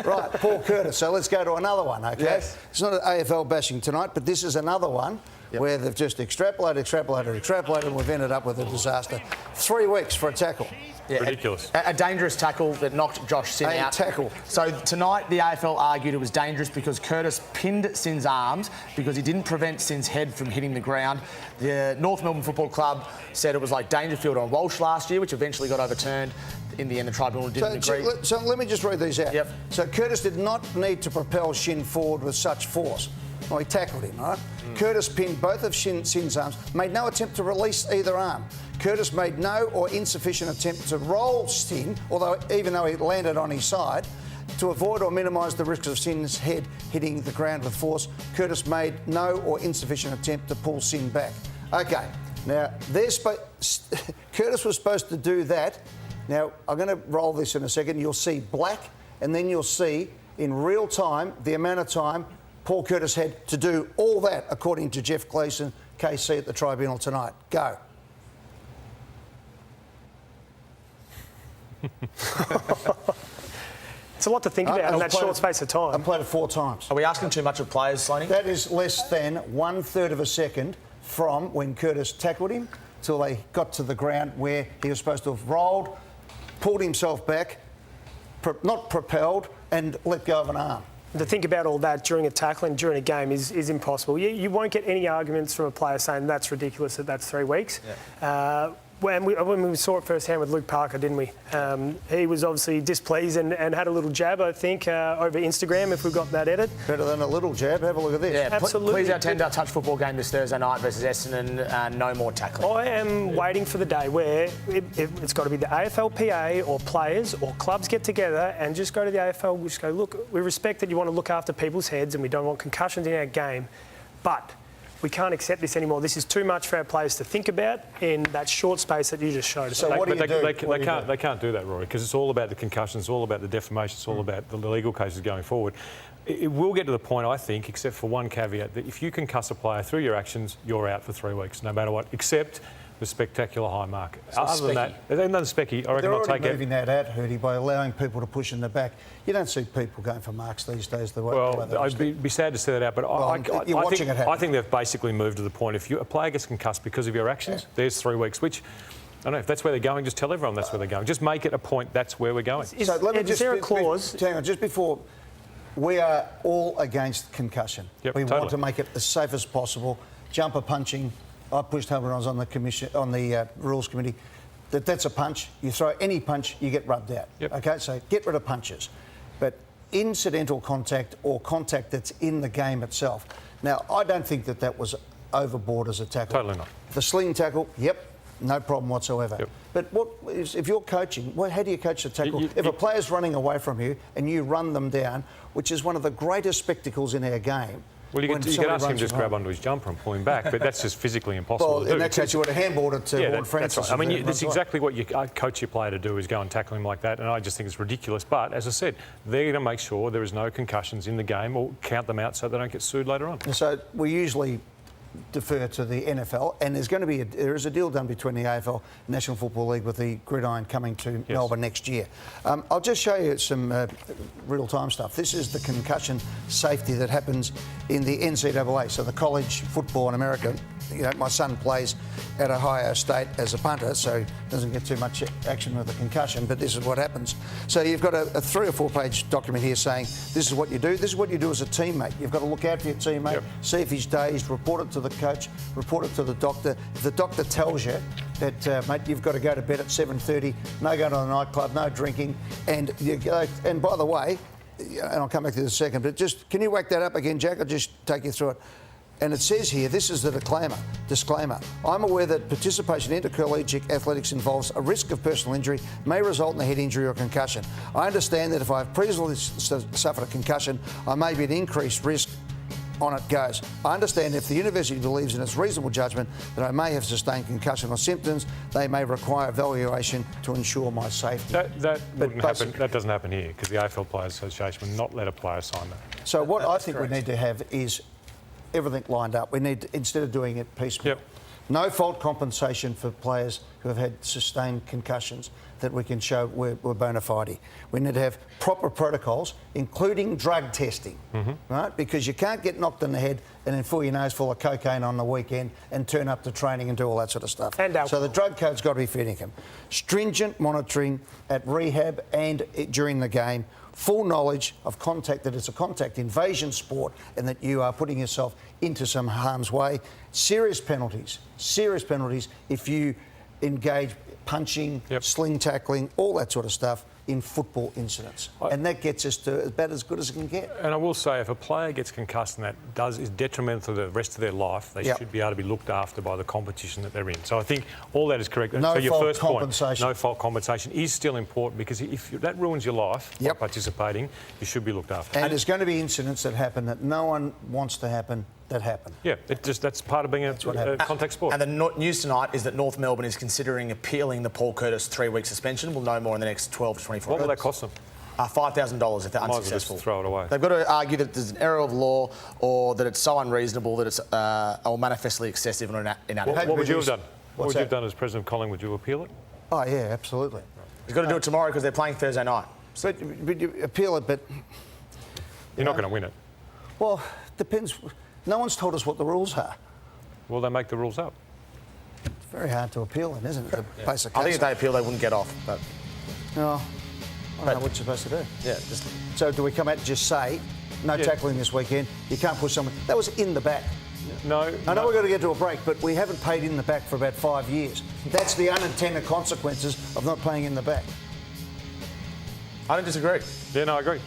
Right, Paul Curtis. So let's go to another one, okay? Yes. It's not an AFL bashing tonight, but this is another one where they've just extrapolated, and we've ended up with a disaster. 3 weeks for a tackle. Yeah, ridiculous. A dangerous tackle that knocked Josh Sin out. Tackle. So tonight the AFL argued it was dangerous because Curtis pinned Sin's arms because he didn't prevent Sin's head from hitting the ground. The North Melbourne Football Club said it was like Dangerfield on Walsh last year, which eventually got overturned. In the end, the tribunal didn't agree. So let me just read these out. Yep. So Curtis did not need to propel Shin forward with such force. Well, he tackled him, right? Curtis pinned both of Sin's arms, made no attempt to release either arm. Curtis made no or insufficient attempt to roll Sin, even though he landed on his side, to avoid or minimise the risks of Sin's head hitting the ground with force. Curtis made no or insufficient attempt to pull Sin back. OK, now, Curtis was supposed to do that. Now, I'm going to roll this in a second. You'll see black, and then you'll see in real time the amount of time Paul Curtis had to do all that, according to Jeff Gleeson, KC at the tribunal tonight. Go. It's a lot to think about in that short space of time. I played it 4 times. Are we asking too much of players, Slaney? That is less than 1/3 of a second from when Curtis tackled him till they got to the ground where he was supposed to have rolled, pulled himself back, not propelled, and let go of an arm. To think about all that during a tackling, during a game, is impossible. You won't get any arguments from a player saying that's ridiculous that that's 3 weeks. Yeah. When we saw it firsthand with Luke Parker, didn't we? He was obviously displeased and had a little jab, I think, over Instagram, if we've got that edit. Better than a little jab. Have a look at this. Yeah, absolutely. Please attend our touch football game this Thursday night versus Essendon. No more tackling. I am waiting for the day where it's got to be the AFLPA or players or clubs get together and just go to the AFL. We just go, look, we respect that you want to look after people's heads and we don't want concussions in our game, but we can't accept this anymore. This is too much for our players to think about in that short space that you just showed us. So what do you do? They can't do that, Rory, because it's all about the concussions, it's all about the defamation, it's all about the legal cases going forward. It will get to the point, I think, except for one caveat, that if you concuss a player through your actions, you're out for 3 weeks, no matter what, except the spectacular high mark. Other than that, another specky, I reckon I'll take it. They're already moving that out, Hootie, by allowing people to push in the back. You don't see people going for marks these days. I'd be sad to see that out, but I think they've basically moved to the point, if a player gets concussed because of your actions, there's 3 weeks, which, I don't know, if that's where they're going, just tell everyone that's where they're going. Just make it a point, that's where we're going. Is there a clause? Hang on, just before... We are all against concussion. We want to make it as safe as possible. Jumper punching. I pushed home when I was on the commission, on the rules committee. That's a punch. You throw any punch, you get rubbed out. Okay, so get rid of punches. But incidental contact or contact that's in the game itself. Now, I don't think that was overboard as a tackle. Totally not. The sling tackle, no problem whatsoever. But if you're coaching, how do you coach the tackle? If a player's running away from you and you run them down, which is one of the greatest spectacles in our game. Well, you could ask him to just grab onto his jumper and pull him back, but that's just physically impossible to do. In that case, you would have handballed it to Lord Francis. Right. I mean, that's exactly what you coach your player to do, is go and tackle him like that, and I just think it's ridiculous. But, as I said, they're going to make sure there is no concussions in the game or count them out so they don't get sued later on. So we usually defer to the NFL, and there is a deal done between the AFL and National Football League with the gridiron coming to Melbourne next year. I'll just show you some real-time stuff. This is the concussion safety that happens in the NCAA, so the college football in America. You know, my son plays at Ohio State as a punter, so doesn't get too much action with a concussion, but this is what happens. So you've got a 3 or 4 page document here saying this is what you do. This is what you do as a teammate. You've got to look out for your teammate, see if he's dazed, report it to the coach, report it to the doctor. If the doctor tells you that, mate, you've got to go to bed at 7:30, no going to the nightclub, no drinking, and by the way, and I'll come back to this in a second, but just, can you whack that up again, Jack? I'll just take you through it. And it says here, this is the disclaimer. I'm aware that participation in intercollegiate athletics involves a risk of personal injury, may result in a head injury or concussion. I understand that if I've previously suffered a concussion, I may be at increased risk. On it goes. I understand if the university believes in its reasonable judgment that I may have sustained concussion or symptoms, they may require evaluation to ensure my safety. That wouldn't happen. That doesn't happen here, because the AFL Players Association would not let a player sign that. So what I think we need to have is everything lined up. We need to, instead of doing it piecemeal. No fault compensation for players who have had sustained concussions that we can show were bona fide. We need to have proper protocols, including drug testing, right? Because you can't get knocked in the head and then fill your nose full of cocaine on the weekend and turn up to training and do all that sort of stuff. And alcohol. So the drug code's got to be fitting them. Stringent monitoring at rehab and during the game. Full knowledge of contact, that it's a contact invasion sport and that you are putting yourself into some harm's way. Serious penalties if you engage punching, sling tackling, all that sort of stuff in football incidents. And that gets us to about as good as it can get. And I will say, if a player gets concussed and that is detrimental to the rest of their life, they should be able to be looked after by the competition that they're in. So I think all that is correct. No so your fault first compensation. point, no fault compensation is still important, because if that ruins your life by participating, you should be looked after. And there's going to be incidents that happen that no one wants to happen that happen. Yeah, that's part of being a contact sport. And the news tonight is that North Melbourne is considering appealing the Paul Curtis 3-week suspension. We'll know more in the next 12 to 24 hours. What will that cost them? $5,000 if they're Might as well unsuccessful. just throw it away. They've got to argue that there's an error of law or that it's so unreasonable that it's or manifestly excessive or inadequate. What would you have done? What's What would you have that? done as President of Collingwood? Would you appeal it? Oh, yeah, absolutely. He's got to do it tomorrow because they're playing Thursday night. But you appeal it, but... You're not going to win it. Well, depends. No one's told us what the rules are. Well, they make the rules up. It's very hard to appeal it, isn't it? The basic I think if case. they appeal, they wouldn't get off. But No, I don't know what you're supposed to do. yeah, just So do we come out and just say, no tackling this weekend, you can't push someone... That was in the back. No. I know we're going to get to a break, but we haven't paid in the back for about 5 years. That's the unintended consequences of not playing in the back. I don't disagree. Yeah, no, I agree.